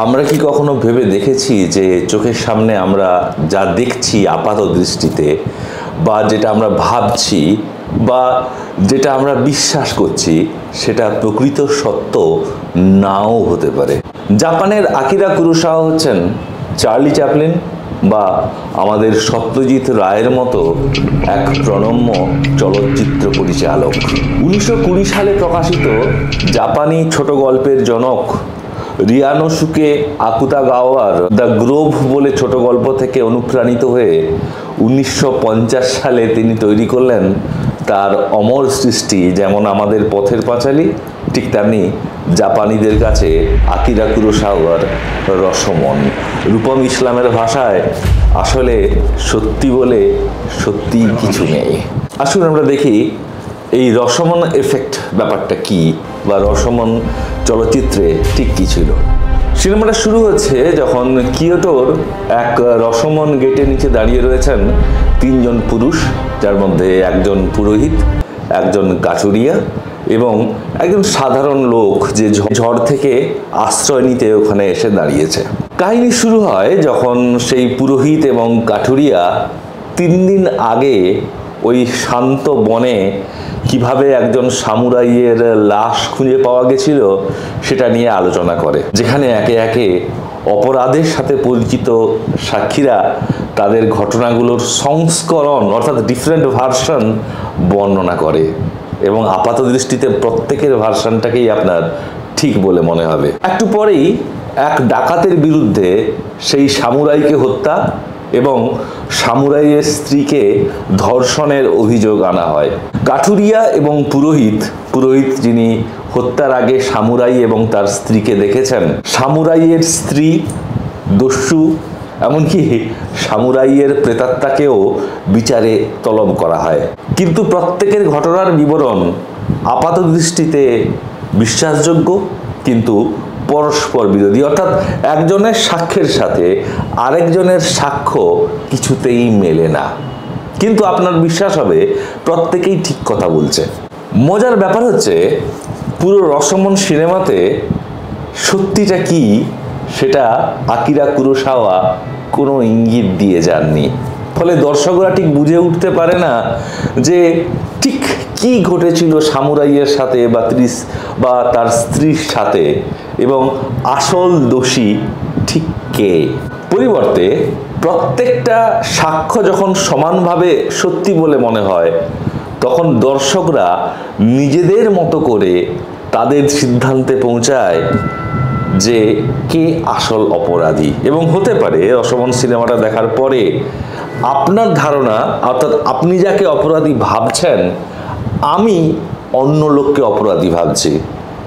আমরা কি কখনো ভেবে দেখেছি যে চোখের সামনে আমরা যা দেখছি আপাত দৃষ্টিতে, বা যেটা আমরা ভাবছি, বা যেটা আমরা বিশ্বাস করছি, সেটা প্রকৃত সত্য নাও হতে পারে? জাপানের আকিরা কুরোসাওয়া হচ্ছেন চার্লি চ্যাপলিন বা আমাদের সত্যজিৎ রায়ের মতো এক প্রণম্য চলচ্চিত্র পরিচালক। 1920 সালে প্রকাশিত জাপানি ছোট গল্পের জনক রিয়ানোসুকে আকুতাগাওয়ার দ্য গ্রোভ বলে ছোট গল্প থেকে অনুপ্রাণিত হয়ে 1950 সালে তিনি তৈরি করলেন তার অমর সৃষ্টি, যেমন আমাদের পথের পাঁচালী, ঠিক তেমনি জাপানিদের কাছে আকিরা কুরোসাওয়ার রসমন। রূপম ইসলামের ভাষায় আসলে সত্যি বলে সত্যি কিছু নেই। আসুন আমরা দেখি এই রসমন এফেক্ট ব্যাপারটা কি, বা রসমন চলচ্চিত্রে ঠিক কি ছিল। সিনেমাটা শুরু হচ্ছে যখন কিয়োটোর এক রসমন গেটের নিচে দাঁড়িয়ে রয়েছেন তিনজন পুরুষ, যার মধ্যে একজন পুরোহিত, একজন কাঠুরিয়া এবং একজন সাধারণ লোক যে ঝড় থেকে আশ্রয় নিতে ওখানে এসে দাঁড়িয়েছে। কাহিনী শুরু হয় যখন সেই পুরোহিত এবং কাঠুরিয়া 3 দিন আগে ওই শান্ত বনে কিভাবে একজন সামুরাইয়ের লাশ খুঁজে পাওয়া গেছিল সেটা নিয়ে আলোচনা করে, যেখানে একে একে অপরাধের সাথে পরিচিত সাক্ষীরা তাদের ঘটনাগুলোর সংস্করণ অর্থাৎ ডিফারেন্ট ভার্সন বর্ণনা করে, এবং আপাত দৃষ্টিতে প্রত্যেকের ভার্সনটাকেই আপনার ঠিক বলে মনে হবে। একটু পরেই এক ডাকাতের বিরুদ্ধে সেই সামুরাইকে হত্যা এবং সামুরাইয়ের স্ত্রীকে ধর্ষণের অভিযোগ আনা হয়। কাঠুরিয়া এবং পুরোহিত যিনি হত্যার আগে সামুরাই এবং তার স্ত্রীকে দেখেছেন, সামুরাইয়ের স্ত্রী, দস্যু, এমনকি সামুরাইয়ের প্রেতাত্মাকেও বিচারে তলব করা হয়। কিন্তু প্রত্যেকের ঘটনার বিবরণ আপাত দৃষ্টিতে বিশ্বাসযোগ্য, কিন্তু পরস্পর বিরোধী, অর্থাৎ একজনের সাক্ষ্যের সাথে আরেকজনের সাক্ষ্য কিছুতেই মেলে না, কিন্তু আপনার বিশ্বাস হবে প্রত্যেকেই ঠিক কথা বলছে। মজার ব্যাপার হচ্ছে পুরো রসমন সিনেমাতে সত্যিটা কি সেটা আকিরা কুরোসাওয়া কোনো ইঙ্গিত দিয়ে যাননি, ফলে দর্শকরা ঠিক বুঝে উঠতে পারে না যে ঠিক কি ঘটেছিল সামুরাইয়ের সাথে বা তার স্ত্রীর সাথে, এবং আসল দোষী ঠিক কে। পরিবর্তে প্রত্যেকটা সাক্ষ্য যখন সমানভাবে সত্যি বলে মনে হয়, তখন দর্শকরা নিজেদের মতো করে তাদের সিদ্ধান্তে পৌঁছায় যে কে আসল অপরাধী। এবং হতে পারে রসমন সিনেমাটা দেখার পরে আপনার ধারণা, অর্থাৎ আপনি যাকে অপরাধী ভাবছেন, আমি অন্য লোককে অপরাধী ভাবছি,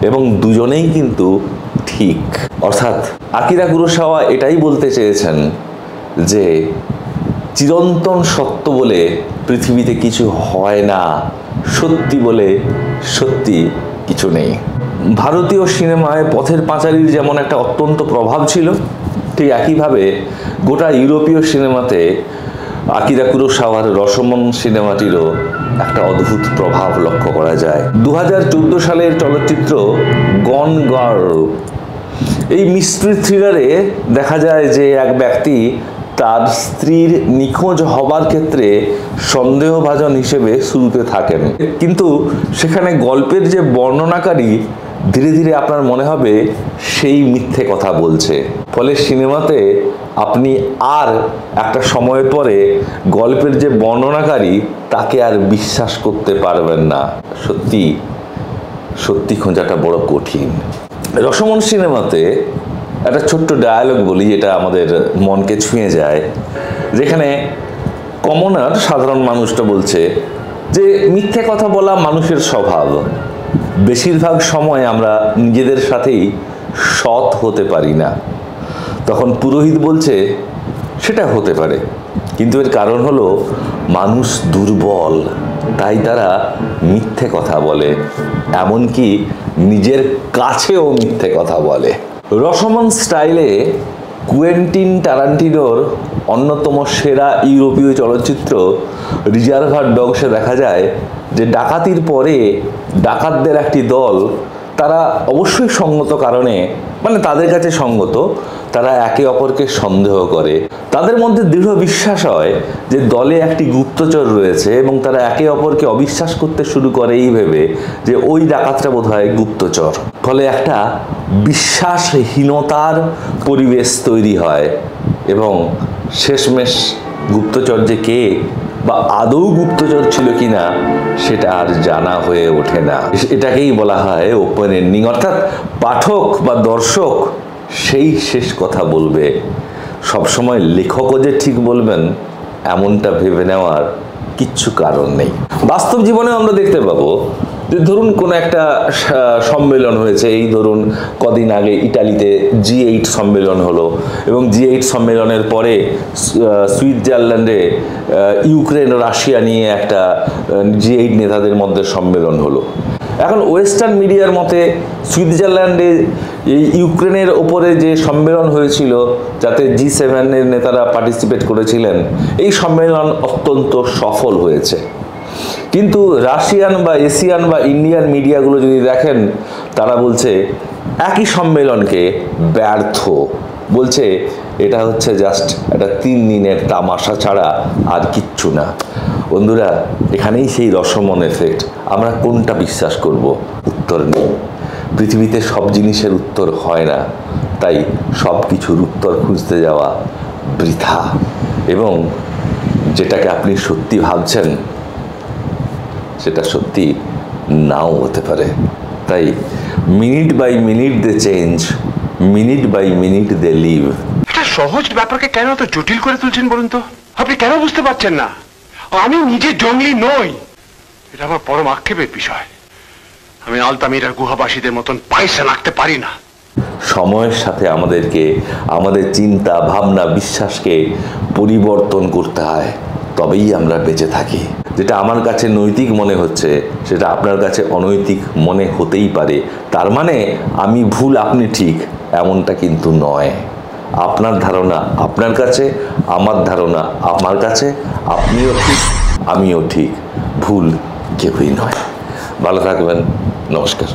এবং দুজনেই কিন্তু ঠিক। অর্থাৎ আকিরা কুরোসাওয়া এটাই বলতে চেয়েছেন যে চিরন্তন সত্য বলে পৃথিবীতে কিছু হয় না, সত্যি বলে সত্যি কিছু নেই। ভারতীয় সিনেমায় পথের পাঁচালীর যেমন একটা অত্যন্ত প্রভাব ছিল, ঠিক একইভাবে গোটা ইউরোপীয় সিনেমাতে আকিরা কুরোসাওয়ার রসমন সিনেমাটিরও একটা অদ্ভুত প্রভাব লক্ষ্য করা যায়। 2014 সালের চলচ্চিত্র গন গার্ল, এই মিস্ট্রি থ্রিলারে দেখা যায় যে এক ব্যক্তি তার স্ত্রীর নিখোঁজ হবার ক্ষেত্রে সন্দেহভাজন হিসেবে শুরুতে থাকেন, কিন্তু সেখানে গল্পের যে বর্ণনাকারী ধীরে ধীরে আপনার মনে হবে সেই মিথ্যে কথা বলছে, ফলে সিনেমাতে আপনি আর একটা সময়ের পরে গল্পের যে বর্ণনাকারী তাকে আর বিশ্বাস করতে পারবেন না। সত্যি খোঁজাটা বড় কঠিন। রসমন সিনেমাতে একটা ছোট্ট ডায়ালগ বলি, যেটা আমাদের মনকে ছুঁয়ে যায়, যেখানে কমনার সাধারণ মানুষটা বলছে যে মিথ্যে কথা বলা মানুষের স্বভাব, বেশিরভাগ সময় আমরা নিজেদের সাথেই সৎ হতে পারি না। তখন পুরোহিত বলছে সেটা হতে পারে, কিন্তু এর কারণ হলো মানুষ দুর্বল, তাই তারা মিথ্যে কথা বলে, এমনকি নিজের কাছেও মিথ্যে কথা বলে। রসমন স্টাইলে কুয়েন্টিন টারান্টিনোর অন্যতম সেরা ইউরোপীয় চলচ্চিত্র রিজার্ভার ডগসে দেখা যায় যে ডাকাতির পরে ডাকাতদের একটি দল, তারা অবশ্যই সঙ্গত কারণে মানে তাদের কাছে সঙ্গত, তারা একে অপরকে সন্দেহ করে। তাদের মধ্যে দৃঢ় বিশ্বাস হয় যে দলে একটি গুপ্তচর রয়েছে এবং তারা একে অপরকে অবিশ্বাস করতে শুরু করে এই ভেবে যে ওই ডাকাতটা বোধহয় গুপ্তচর। ফলে একটা বিশ্বাসহীনতার পরিবেশ তৈরি হয় এবং শেষমেশ গুপ্তচর যে কে বা আদৌ গুপ্তচর ছিল কিনা সেটা আর জানা হয়ে ওঠে না। এটাকেই বলা হয় ওপেন এন্ডিং, অর্থাৎ পাঠক বা দর্শক সেই শেষ কথা বলবে। সবসময় লেখকও যে ঠিক বলবেন এমনটা ভেবে নেওয়ার কিচ্ছু কারণ নেই। বাস্তব জীবনেও আমরা দেখতে পাবো যে ধরুন কোনো একটা সম্মেলন হয়েছে, এই ধরুন কদিন আগে ইটালিতে G8 সম্মেলন হলো এবং G8 সম্মেলনের পরে সুইজারল্যান্ডে ইউক্রেন ও রাশিয়া নিয়ে একটা G8 নেতাদের মধ্যে সম্মেলন হলো। এখন ওয়েস্টার্ন মিডিয়ার মতে সুইজারল্যান্ডে এই ইউক্রেনের ওপরে যে সম্মেলন হয়েছিল, যাতে G7 এর নেতারা পার্টিসিপেট করেছিলেন, এই সম্মেলন অত্যন্ত সফল হয়েছে। কিন্তু রাশিয়ান বা এশিয়ান বা ইন্ডিয়ান মিডিয়াগুলো যদি দেখেন, তারা বলছে একই সম্মেলনকে ব্যর্থ, বলছে এটা হচ্ছে জাস্ট একটা 3 দিনের তামাশা ছাড়া আর কিচ্ছু না। বন্ধুরা, এখানেই সেই রসমন এফেক্ট। আমরা কোনটা বিশ্বাস করব? উত্তর নেই। পৃথিবীতে সব জিনিসের উত্তর হয় না, তাই সব কিছুর উত্তর খুঁজতে যাওয়া বৃথা। এবং যেটাকে আপনি সত্যি ভাবছেন সেটা সত্যি নাও হতে পারে। তাই minute by minute they change, minute by minute they leave. একটা সহজ ব্যাপারকে কেন এত জটিল করে তুলছেন বলুন তো? আপনি কেন বুঝতে পারছেন না? আমি নিজে জঙ্গলি নই, এটা আমার পরম আক্ষেপের বিষয়। আমি আলতামিরার গুহাবাসীদের মতন পয়সা রাখতে পারি না। সময়ের সাথে আমাদেরকে আমাদের চিন্তা ভাবনা বিশ্বাসকে পরিবর্তন করতে হয়, তবেই আমরা বেঁচে থাকি। যেটা আমার কাছে নৈতিক মনে হচ্ছে সেটা আপনার কাছে অনৈতিক মনে হতেই পারে। তার মানে আমি ভুল আপনি ঠিক এমনটা কিন্তু নয়। আপনার ধারণা আপনার কাছে, আমার ধারণা আমার কাছে, আপনিও ঠিক আমিও ঠিক, ভুল কেউই নয়। ভালো থাকবেন। নমস্কার।